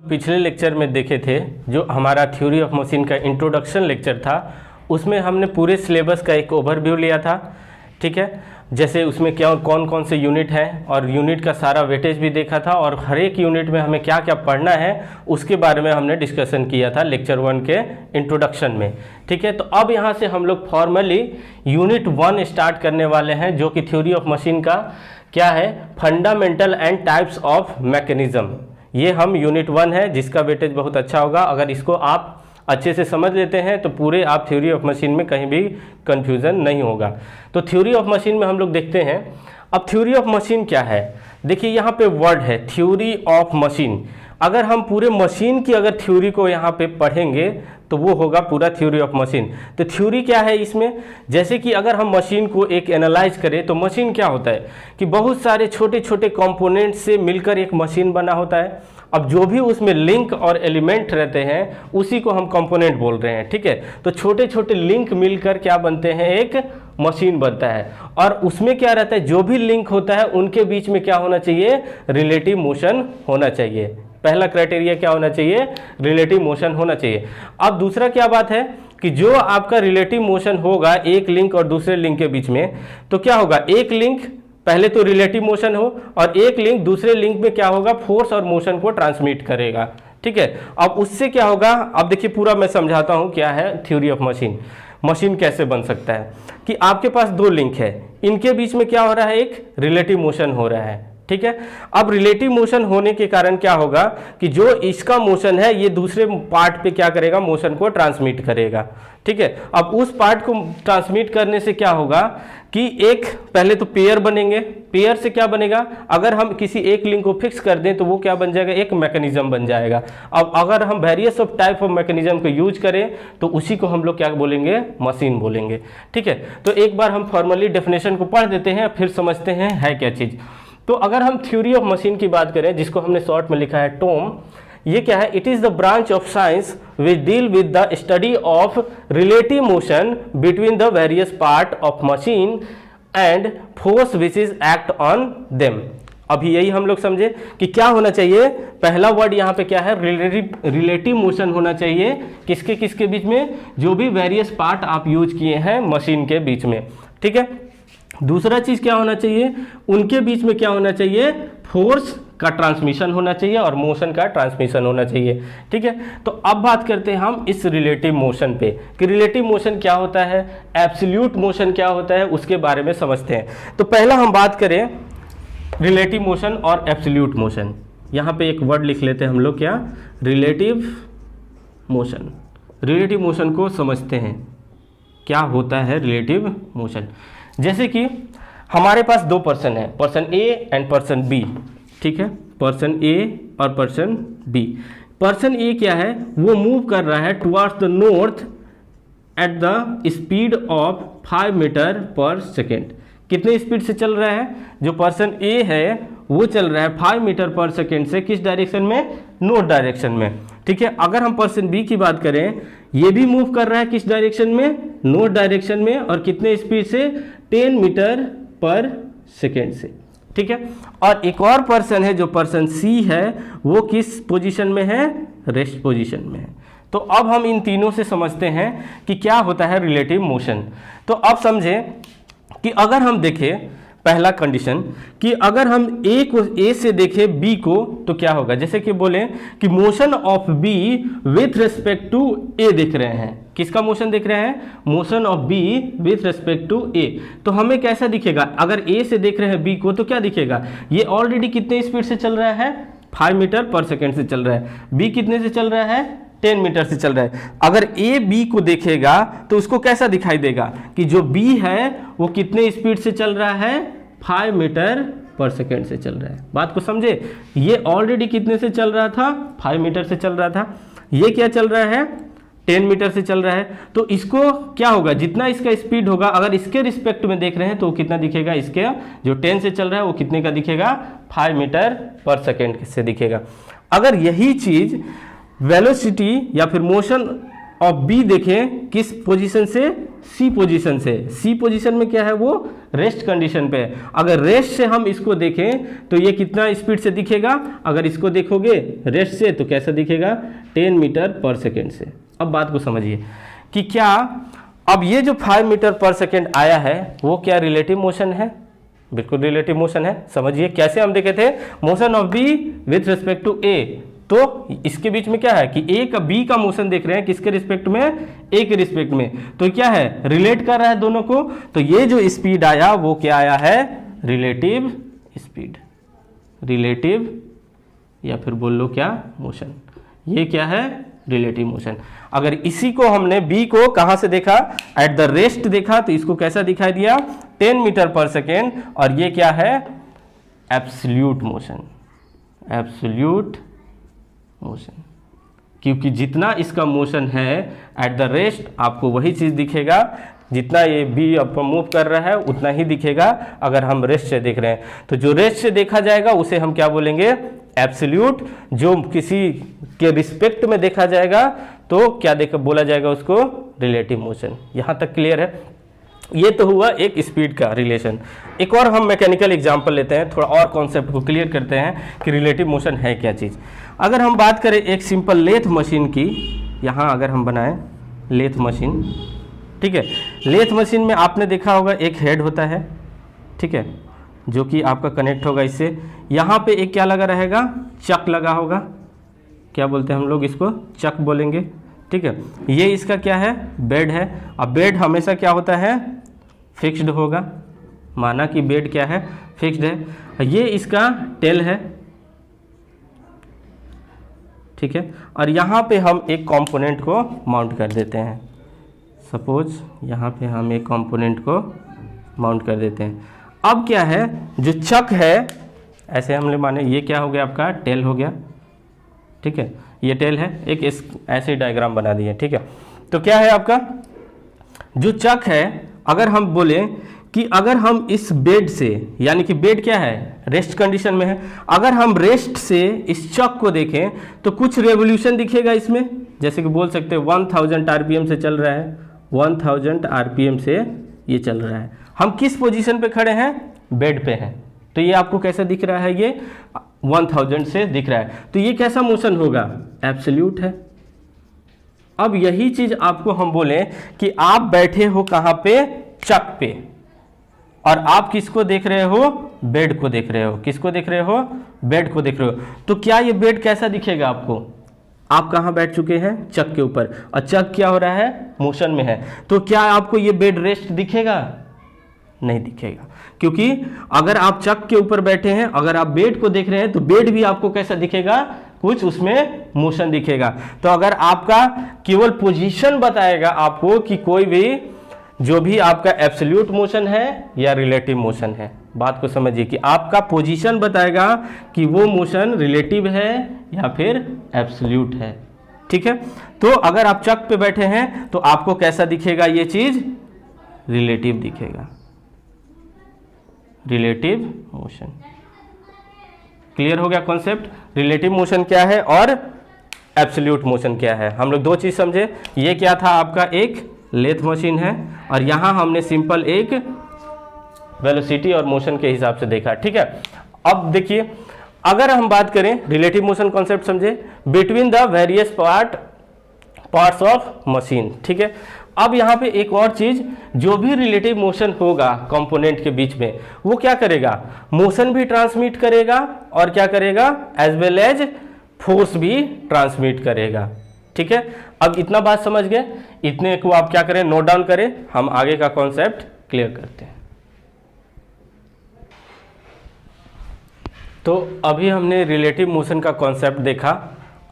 पिछले लेक्चर में देखे थे जो हमारा थ्योरी ऑफ मशीन का इंट्रोडक्शन लेक्चर था, उसमें हमने पूरे सिलेबस का एक ओवरव्यू लिया था। ठीक है, जैसे उसमें क्या कौन कौन से यूनिट हैं और यूनिट का सारा वेटेज भी देखा था और हर एक यूनिट में हमें क्या क्या पढ़ना है उसके बारे में हमने डिस्कशन किया था लेक्चर 1 के इंट्रोडक्शन में। ठीक है, तो अब यहाँ से हम लोग फॉर्मली यूनिट 1 स्टार्ट करने वाले हैं, जो कि थ्योरी ऑफ मशीन का क्या है, fundamental and types of mechanism. ये हम यूनिट 1 है जिसका वेटेज बहुत अच्छा होगा। अगर इसको आप अच्छे से समझ लेते हैं तो पूरे आप थ्योरी ऑफ मशीन में कहीं भी कंफ्यूजन नहीं होगा। तो थ्योरी ऑफ मशीन में हम लोग देखते हैं। अब थ्योरी ऑफ मशीन क्या है, देखिए यहाँ पे वर्ड है थ्योरी ऑफ मशीन। अगर हम पूरे मशीन की अगर थ्योरी को यहाँ पे पढ़ेंगे तो वो होगा पूरा थ्योरी ऑफ मशीन। तो थ्योरी क्या है इसमें, जैसे कि अगर हम मशीन को एक एनालाइज करें तो मशीन क्या होता है कि बहुत सारे छोटे छोटे कंपोनेंट से मिलकर एक मशीन बना होता है। अब जो भी उसमें लिंक और एलिमेंट रहते हैं उसी को हम कंपोनेंट बोल रहे हैं। ठीक है, तो छोटे छोटे लिंक मिलकर क्या बनते हैं, एक मशीन बनता है। और उसमें क्या रहता है, जो भी लिंक होता है उनके बीच में क्या होना चाहिए, रिलेटिव मोशन होना चाहिए। पहला क्राइटेरिया क्या होना चाहिए, रिलेटिव मोशन होना चाहिए। अब दूसरा क्या बात है कि जो आपका रिलेटिव मोशन होगा एक लिंक और दूसरे लिंक के बीच में, तो क्या होगा, एक लिंक पहले तो रिलेटिव मोशन हो और एक लिंक दूसरे लिंक में क्या होगा, फोर्स और मोशन को ट्रांसमिट करेगा। ठीक है, अब उससे क्या होगा, अब देखिए पूरा मैं समझाता हूं क्या है थ्योरी ऑफ मशीन। मशीन कैसे बन सकता है कि आपके पास दो लिंक है, इनके बीच में क्या हो रहा है, एक रिलेटिव मोशन हो रहा है। ठीक है, अब रिलेटिव मोशन होने के कारण क्या होगा कि जो इसका मोशन है ये दूसरे पार्ट पे क्या करेगा, मोशन को ट्रांसमिट करेगा। ठीक है, अब उस पार्ट को ट्रांसमिट करने से क्या होगा कि एक पहले तो पेयर बनेंगे। पेयर से क्या बनेगा, अगर हम किसी एक लिंक को फिक्स कर दें तो वो क्या बन जाएगा, एक मैकेनिज्म बन जाएगा। अब अगर हम various of type of mechanism को यूज करें तो उसी को हम लोग क्या बोलेंगे, मशीन बोलेंगे। ठीक है, तो एक बार हम फॉर्मली डेफिनेशन को पढ़ देते हैं फिर समझते हैं है क्या चीज। तो अगर हम थ्योरी ऑफ मशीन की बात करें, जिसको हमने शॉर्ट में लिखा है टोम, ये क्या है, it is the branch of science which deal with the study of relative motion between the various part of machine and force which is act on them. अभी यही हम लोग समझे कि क्या होना चाहिए, पहला वर्ड यहाँ पे क्या है, रिलेटिव मोशन होना चाहिए। किसके किसके बीच में, जो भी वेरियस पार्ट आप यूज किए हैं मशीन के बीच में। ठीक है, दूसरा चीज क्या होना चाहिए, उनके बीच में क्या होना चाहिए, फोर्स का ट्रांसमिशन होना चाहिए और मोशन का ट्रांसमिशन होना चाहिए। ठीक है, तो अब बात करते हैं हम इस रिलेटिव मोशन पे कि रिलेटिव मोशन क्या होता है, एब्सोल्यूट मोशन क्या होता है, उसके बारे में समझते हैं। तो पहला हम बात करें रिलेटिव मोशन और एब्सोल्यूट मोशन। यहाँ पे एक वर्ड लिख लेते हैं हम लोग, क्या, रिलेटिव मोशन। रिलेटिव मोशन को समझते हैं, क्या होता है रिलेटिव मोशन। जैसे कि हमारे पास दो पर्सन है, person A and person B. ठीक है, पर्सन ए और पर्सन बी। पर्सन ए क्या है, वो मूव कर रहा है towards the north at the speed of 5 metre per second. कितने स्पीड से चल रहा है, जो पर्सन ए है वो चल रहा है 5 मीटर पर सेकेंड से, किस डायरेक्शन में, नॉर्थ डायरेक्शन में। ठीक है, अगर हम पर्सन बी की बात करें, ये भी मूव कर रहा है किस डायरेक्शन में, नॉर्थ डायरेक्शन में, और कितने स्पीड से, 10 मीटर पर सेकेंड से। ठीक है, और एक और पर्सन है जो पर्सन सी है, वो किस पोजीशन में है, रेस्ट पोजीशन में है। तो अब हम इन तीनों से समझते हैं कि क्या होता है रिलेटिव मोशन। तो अब समझें कि अगर हम देखें पहला कंडीशन कि अगर हम ए से देखें बी को तो क्या होगा, जैसे कि बोले कि motion of B with respect to A देख रहे हैं, किसका मोशन देख रहे हैं, motion of B with respect to A. तो हमें कैसा दिखेगा, अगर ए से देख रहे हैं बी को तो क्या दिखेगा, ये ऑलरेडी कितने स्पीड से चल रहा है, 5 मीटर पर सेकेंड से चल रहा है। बी कितने से चल रहा है, 10 मीटर से चल रहा है। अगर ए बी को देखेगा तो उसको कैसा दिखाई देगा कि जो बी है वो कितने स्पीड से चल रहा है, 5 मीटर पर सेकेंड से चल रहा है। बात को समझे, ये ऑलरेडी कितने से चल रहा था, 5 मीटर से चल रहा था, ये क्या चल रहा है, 10 मीटर से चल रहा है। तो इसको क्या होगा, जितना इसका स्पीड होगा, अगर इसके रिस्पेक्ट में देख रहे हैं तो कितना दिखेगा, इसके जो 10 से चल रहा है वो कितने का दिखेगा, 5 मीटर पर सेकेंड से दिखेगा। अगर यही चीज वेलोसिटी या फिर मोशन और बी देखें किस पोजीशन से, सी पोजीशन से। सी पोजीशन में क्या है, वो रेस्ट कंडीशन पे है। अगर रेस्ट से हम इसको देखें तो ये कितना स्पीड से दिखेगा, अगर इसको देखोगे रेस्ट से तो कैसा दिखेगा, 10 मीटर पर सेकेंड से। अब बात को समझिए कि क्या अब ये जो 5 मीटर पर सेकेंड आया है वो क्या रिलेटिव मोशन है, बिल्कुल रिलेटिव मोशन है। समझिए कैसे हम देखे थे, motion of B with respect to A, तो इसके बीच में क्या है कि ए का बी का मोशन देख रहे हैं किसके रिस्पेक्ट में, ए के रिस्पेक्ट में, तो क्या है रिलेट कर रहा है दोनों को। तो ये जो स्पीड आया वो क्या आया है, रिलेटिव स्पीड, रिलेटिव या फिर बोल लो क्या, मोशन। ये क्या है, रिलेटिव मोशन। अगर इसी को हमने बी को कहां से देखा, एट द रेस्ट देखा, तो इसको कैसा दिखाई दिया, 10 मीटर पर सेकेंड, और ये क्या है, एब्सोल्यूट मोशन, एब्सोल्यूट मोशन। क्योंकि जितना इसका मोशन है एट द रेस्ट आपको वही चीज दिखेगा, जितना ये बी अब मूव कर रहा है उतना ही दिखेगा अगर हम रेस्ट से देख रहे हैं। तो जो रेस्ट से देखा जाएगा उसे हम क्या बोलेंगे, एब्सोल्यूट। जो किसी के रिस्पेक्ट में देखा जाएगा तो क्या देखा बोला जाएगा उसको, रिलेटिव मोशन। यहां तक क्लियर है। ये तो हुआ एक स्पीड का रिलेशन। एक और हम मैकेनिकल एग्जांपल लेते हैं, थोड़ा और कॉन्सेप्ट को क्लियर करते हैं कि रिलेटिव मोशन है क्या चीज़। अगर हम बात करें एक सिंपल लेथ मशीन की, यहाँ अगर हम बनाएं लेथ मशीन, ठीक है, लेथ मशीन में आपने देखा होगा एक हेड होता है, ठीक है, जो कि आपका कनेक्ट होगा इससे। यहाँ पे एक क्या लगा रहेगा, चक लगा होगा, क्या बोलते हैं हम लोग इसको, चक बोलेंगे, ठीक है। ये इसका क्या है, बेड है। अब बेड हमेशा क्या होता है, फिक्स्ड होगा, माना कि बेड क्या है, फिक्स्ड है। ये इसका टेल है, ठीक है, और यहाँ पे हम एक कंपोनेंट को माउंट कर देते हैं। सपोज यहाँ पे हम एक कंपोनेंट को माउंट कर देते हैं। अब क्या है, जो चक है, ऐसे हमने माने ये क्या हो गया, आपका टेल हो गया, ठीक है, ये टेल है, एक इस ऐसे डायग्राम बना दिए, ठीक है। तो क्या है आपका जो चक है, अगर हम बोले कि अगर हम इस बेड से, यानी कि बेड क्या है, रेस्ट कंडीशन में है, अगर हम रेस्ट से इस चक को देखें तो कुछ रेवोल्यूशन दिखेगा इसमें, जैसे कि बोल सकते हैं 1000 आरपीएम से चल रहा है, 1000 आरपीएम से ये चल रहा है। हम किस पोजीशन पे खड़े हैं, बेड पे हैं, तो ये आपको कैसा दिख रहा है, ये 1000 से दिख रहा है, तो ये कैसा मोशन होगा, एब्सोल्यूट है। अब यही चीज आपको हम बोले कि आप बैठे हो कहां पे, चक पे, और आप किसको देख रहे हो, बेड को देख रहे हो, किसको देख रहे हो, बेड को देख रहे हो। तो क्या ये बेड कैसा दिखेगा आपको, आप कहां बैठ चुके हैं, चक के ऊपर, और चक क्या हो रहा है, मोशन में है, तो क्या आपको ये बेड रेस्ट दिखेगा, नहीं दिखेगा। क्योंकि अगर आप चक के ऊपर बैठे हैं, अगर आप बेड को देख रहे हैं, तो बेड भी आपको कैसा दिखेगा, कुछ उसमें मोशन दिखेगा। तो अगर आपका केवल पोजीशन बताएगा आपको कि कोई भी जो भी आपका एब्सोल्यूट मोशन है या रिलेटिव मोशन है, बात को समझिए कि आपका पोजीशन बताएगा कि वो मोशन रिलेटिव है या फिर एब्सोल्यूट है, ठीक है। तो अगर आप चक पे बैठे हैं तो आपको कैसा दिखेगा, ये चीज रिलेटिव दिखेगा, रिलेटिव मोशन। क्लियर हो गया कॉन्सेप्ट, रिलेटिव मोशन क्या है और एब्सोल्यूट मोशन क्या है। हम लोग दो चीज समझे, ये क्या था आपका, एक लेथ मशीन है, और यहां हमने सिंपल एक वेलोसिटी और मोशन के हिसाब से देखा, ठीक है। अब देखिए, अगर हम बात करें रिलेटिव मोशन कॉन्सेप्ट समझे, between the various parts of machine, ठीक है। अब यहाँ पे एक और चीज, जो भी रिलेटिव मोशन होगा कंपोनेंट के बीच में, वो क्या करेगा, मोशन भी ट्रांसमिट करेगा और क्या करेगा, एज वेल एज फोर्स भी ट्रांसमिट करेगा, ठीक है। अब इतना बात समझ गए, इतने को आप क्या करें, नोट डाउन करें, हम आगे का कॉन्सेप्ट क्लियर करते हैं। तो अभी हमने रिलेटिव मोशन का कॉन्सेप्ट देखा।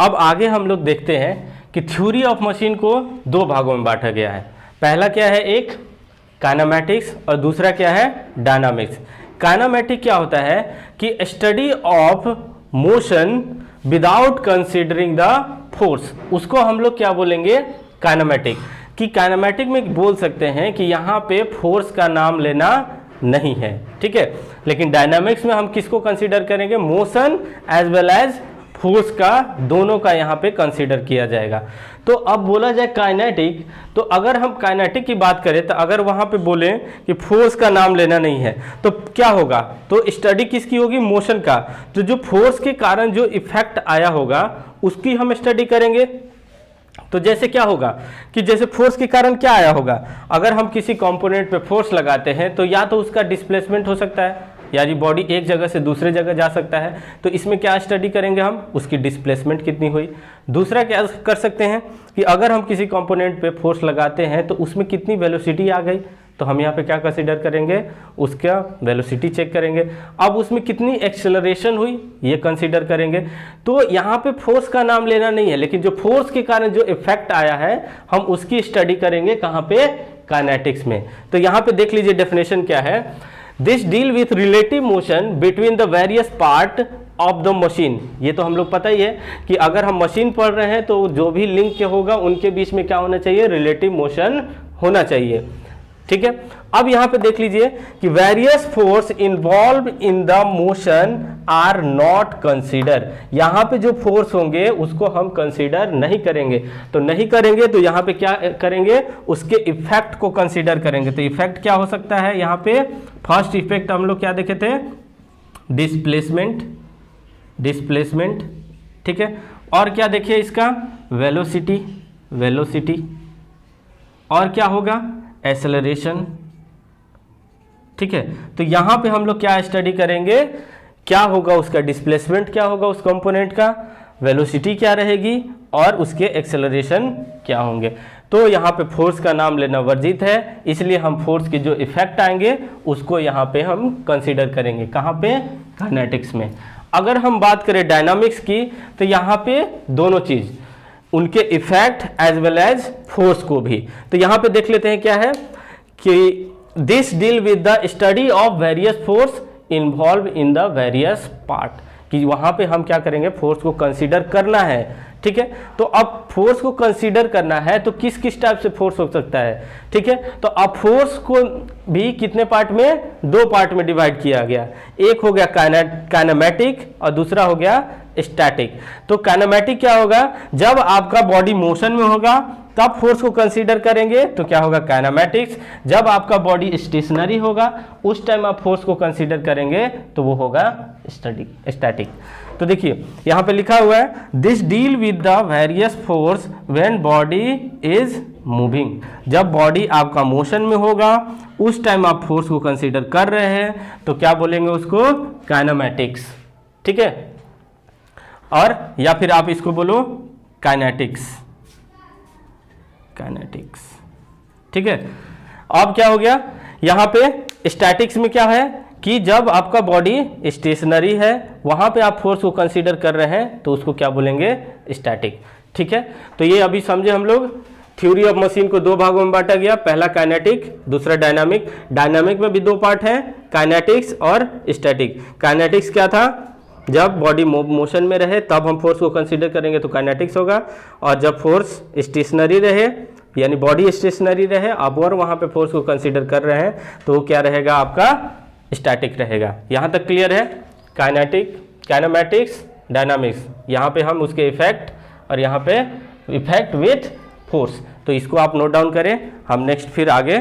अब आगे हम लोग देखते हैं कि थ्योरी ऑफ मशीन को दो भागों में बांटा गया है। पहला क्या है, एक काइनेमैटिक्स, और दूसरा क्या है, डायनामिक्स। काइनेमैटिक क्या होता है कि study of motion without considering the force, उसको हम लोग क्या बोलेंगे, काइनेमैटिक। कि काइनेमैटिक में बोल सकते हैं कि यहाँ पे फोर्स का नाम लेना नहीं है, ठीक है। लेकिन डायनामिक्स में हम किसको कंसीडर करेंगे, motion as well as force का, दोनों का यहाँ पे कंसीडर किया जाएगा। तो अब बोला जाए काइनेटिक, तो अगर हम काइनेटिक की बात करें तो अगर वहाँ पे बोलें कि फोर्स का नाम लेना नहीं है तो क्या होगा, तो स्टडी किसकी होगी, मोशन का। तो जो फोर्स के कारण जो इफेक्ट आया होगा उसकी हम स्टडी करेंगे। तो जैसे क्या होगा कि जैसे फोर्स के कारण क्या आया होगा, अगर हम किसी कंपोनेंट पे फोर्स लगाते हैं तो या तो उसका डिस्प्लेसमेंट हो सकता है, यानी बॉडी एक जगह से दूसरे जगह जा सकता है, तो इसमें क्या स्टडी करेंगे हम, उसकी डिस्प्लेसमेंट कितनी हुई। दूसरा क्या कर सकते हैं कि अगर हम किसी कंपोनेंट पे फोर्स लगाते हैं तो उसमें कितनी वेलोसिटी आ गई, तो हम यहाँ पे क्या कंसीडर करेंगे, उसका वेलोसिटी चेक करेंगे। अब उसमें कितनी एक्सेलरेशन हुई ये कंसीडर करेंगे। तो यहाँ पे फोर्स का नाम लेना नहीं है, लेकिन जो फोर्स के कारण जो इफेक्ट आया है हम उसकी स्टडी करेंगे कहाँ पे, काइनेटिक्स में। तो यहाँ पे देख लीजिए डेफिनेशन क्या है, this deal with relative motion between the various part of the machine. ये तो हम लोग पता ही है कि अगर हम मशीन पढ़ रहे हैं तो जो भी लिंक होगा उनके बीच में क्या होना चाहिए, रिलेटिव मोशन होना चाहिए, ठीक है। अब यहां पे देख लीजिए कि various force involve in the motion are not consider. यहां पे जो फोर्स होंगे उसको हम कंसीडर नहीं करेंगे। तो नहीं करेंगे तो यहां पे क्या करेंगे, उसके इफेक्ट को कंसीडर करेंगे। तो इफेक्ट क्या हो सकता है, यहां पे फर्स्ट इफेक्ट हम लोग क्या देखे थे, डिस्प्लेसमेंट, डिस्प्लेसमेंट, ठीक है। और क्या देखिए इसका, वेलोसिटी, वेलोसिटी, और क्या होगा, एक्सेलरेशन, ठीक है। तो यहां पे हम लोग क्या स्टडी करेंगे, क्या होगा उसका डिस्प्लेसमेंट, क्या होगा उस कंपोनेंट का, वेलोसिटी क्या रहेगी और उसके एक्सेलरेशन क्या होंगे। तो यहाँ पे फोर्स का नाम लेना वर्जित है, इसलिए हम फोर्स के जो इफेक्ट आएंगे उसको यहाँ पे हम कंसीडर करेंगे, कहाँ पे, काइनेटिक्स में। अगर हम बात करें डायनामिक्स की तो यहाँ पे दोनों चीज, उनके effect as well as force को भी। तो यहां पे देख लेते हैं क्या है कि this deal with the study of various force involve in the various part, कि वहां पे हम क्या करेंगे, फोर्स को कंसीडर करना है, ठीक है। तो अब फोर्स को कंसीडर करना है तो किस किस टाइप से फोर्स हो सकता है, ठीक है। तो अब फोर्स को भी कितने पार्ट में, दो पार्ट में डिवाइड किया गया, एक हो गया काइनेमेटिक और दूसरा हो गया स्टैटिक। तो काइनेमेटिक क्या होगा, जब आपका बॉडी मोशन में होगा तब फोर्स को कंसीडर करेंगे तो क्या होगा, काइनेमेटिक्स। जब आपका बॉडी स्टेशनरी होगा उस टाइम आप फोर्स को कंसीडर करेंगे तो वो होगा स्टैटिक। तो देखिए यहां पे लिखा हुआ है, this deal with the various force when body is moving. जब बॉडी आपका मोशन में होगा उस टाइम आप फोर्स को कंसीडर कर रहे हैं तो क्या बोलेंगे उसको, काइनेमेटिक्स, ठीक है। और या फिर आप इसको बोलो काइनेटिक्स, काइनेटिक्स, ठीक है। अब क्या हो गया, यहां पे स्टैटिक्स में क्या है कि जब आपका बॉडी स्टेशनरी है वहां पे आप फोर्स को कंसीडर कर रहे हैं तो उसको क्या बोलेंगे, स्टैटिक, ठीक है। तो ये अभी समझे हम लोग, थ्योरी ऑफ मशीन को दो भागों में बांटा गया, पहला काइनेटिक, दूसरा डायनामिक। डायनामिक में भी दो पार्ट हैं, काइनेटिक्स और स्टैटिक। काइनेटिक्स क्या था, जब बॉडी मोशन में रहे तब हम फोर्स को कंसीडर करेंगे तो काइनेटिक्स होगा, और जब फोर्स स्टेशनरी रहे यानी बॉडी स्टेशनरी रहे अब और वहां पे फोर्स को कंसीडर कर रहे हैं तो क्या रहेगा, आपका स्टैटिक रहेगा। यहां तक क्लियर है, काइनेटिक, काइनेमेटिक्स, डायनामिक्स। यहां पे हम उसके इफेक्ट और यहां पे इफेक्ट विथ फोर्स, तो इसको आप नोट डाउन करें, हम नेक्स्ट फिर आगे